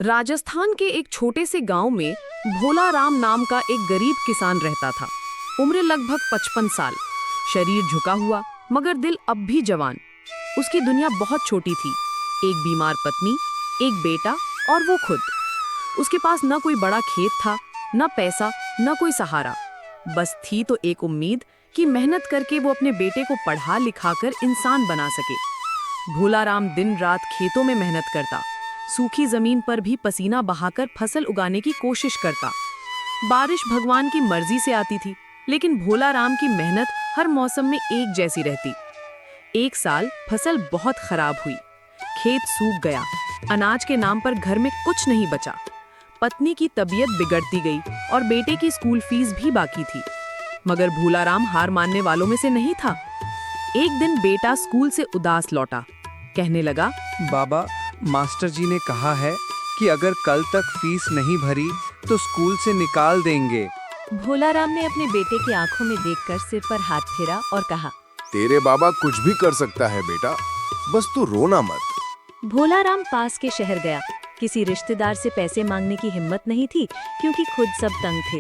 राजस्थान के एक छोटे से गांव में भोला राम नाम का एक गरीब किसान रहता था। उम्र लगभग 55 साल, शरीर झुका हुआ मगर दिल अब भी जवान। उसकी दुनिया बहुत छोटी थी, एक बीमार पत्नी, एक बेटा और वो खुद। उसके पास न कोई बड़ा खेत था, न पैसा, न कोई सहारा। बस थी तो एक उम्मीद कि मेहनत करके वो अपने बेटे को पढ़ा लिखा कर इंसान बना सके। भोला राम दिन रात खेतों में मेहनत करता, सूखी जमीन पर भी पसीना बहाकर फसल उगाने की कोशिश करता। बारिश भगवान की मर्जी से आती थी, लेकिन भोला राम की मेहनत हर मौसम में एक जैसी रहती। एक साल फसल बहुत खराब हुई, खेत सूख गया, अनाज के नाम पर घर में कुछ नहीं बचा। पत्नी की तबीयत बिगड़ती गई और बेटे की स्कूल फीस भी बाकी थी। मगर भोला राम हार मानने वालों में से नहीं था। एक दिन बेटा स्कूल से उदास लौटा, कहने लगा, बाबा, मास्टर जी ने कहा है कि अगर कल तक फीस नहीं भरी तो स्कूल से निकाल देंगे। भोला राम ने अपने बेटे की आंखों में देखकर सिर पर हाथ फेरा और कहा, तेरे बाबा कुछ भी कर सकता है बेटा, बस तू रोना मत। भोला राम पास के शहर गया। किसी रिश्तेदार से पैसे मांगने की हिम्मत नहीं थी, क्योंकि खुद सब तंग थे।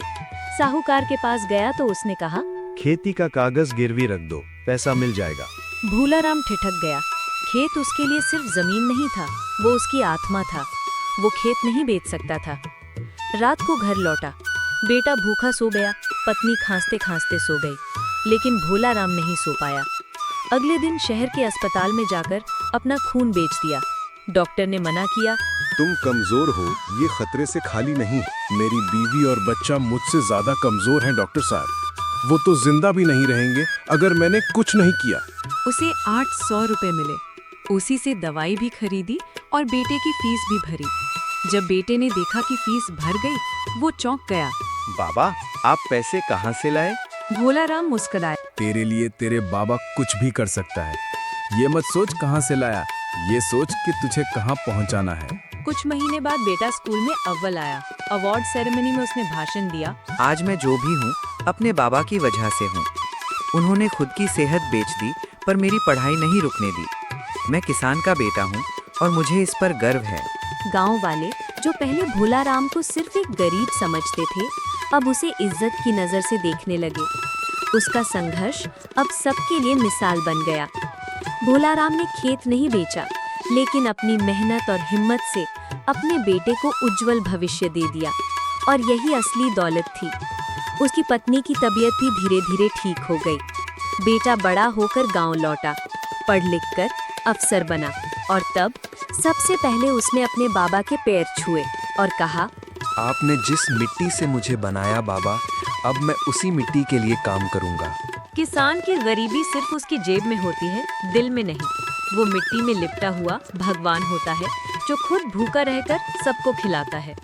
साहूकार के पास गया तो उसने कहा, खेती का कागज गिरवी रख दो, पैसा मिल जाएगा। भोला राम ठिठक गया। खेत उसके लिए सिर्फ जमीन नहीं था, वो उसकी आत्मा था। वो खेत नहीं बेच सकता था। रात को घर लौटा, बेटा भूखा सो गया, पत्नी खांसते खांसते सो गई, लेकिन भोला राम नहीं सो पाया। अगले दिन शहर के अस्पताल में जाकर अपना खून बेच दिया। डॉक्टर ने मना किया, तुम कमजोर हो, ये खतरे से खाली नहीं। मेरी बीवी और बच्चा मुझसे ज्यादा कमजोर हैं डॉक्टर साहब। वो तो जिंदा भी नहीं रहेंगे अगर मैंने कुछ नहीं किया। उसे 800 रुपए मिले। उसी से दवाई भी खरीदी और बेटे की फीस भी भरी। जब बेटे ने देखा कि फीस भर गई, वो चौंक गया। बाबा, आप पैसे कहाँ से लाए? भोला राम मुस्कुराया। तेरे लिए तेरे बाबा कुछ भी कर सकता है। ये मत सोच कहाँ से लाया, ये सोच कि तुझे कहाँ पहुँचाना है। कुछ महीने बाद बेटा स्कूल में अव्वल आया। अवार्ड सेरेमनी में उसने भाषण दिया, आज मैं जो भी हूँ अपने बाबा की वजह से हूँ। उन्होंने खुद की सेहत बेच दी पर मेरी पढ़ाई नहीं रुकने दी। मैं किसान का बेटा हूँ और मुझे इस पर गर्व है। गांव वाले जो पहले भोला राम को सिर्फ एक गरीब समझते थे, अब उसे इज्जत की नजर से देखने लगे। उसका संघर्ष अब सबके लिए मिसाल बन गया। भोला राम ने खेत नहीं बेचा, लेकिन अपनी मेहनत और हिम्मत से अपने बेटे को उज्जवल भविष्य दे दिया। और यही असली दौलत थी। उसकी पत्नी की तबीयत भी धीरे धीरे ठीक हो गई। बेटा बड़ा होकर गांव लौटा, पढ़ लिख कर अफसर बना, और तब सबसे पहले उसने अपने बाबा के पैर छुए और कहा, आपने जिस मिट्टी से मुझे बनाया बाबा, अब मैं उसी मिट्टी के लिए काम करूंगा। किसान की गरीबी सिर्फ उसकी जेब में होती है, दिल में नहीं। वो मिट्टी में लिपटा हुआ भगवान होता है, जो खुद भूखा रहकर सबको खिलाता है।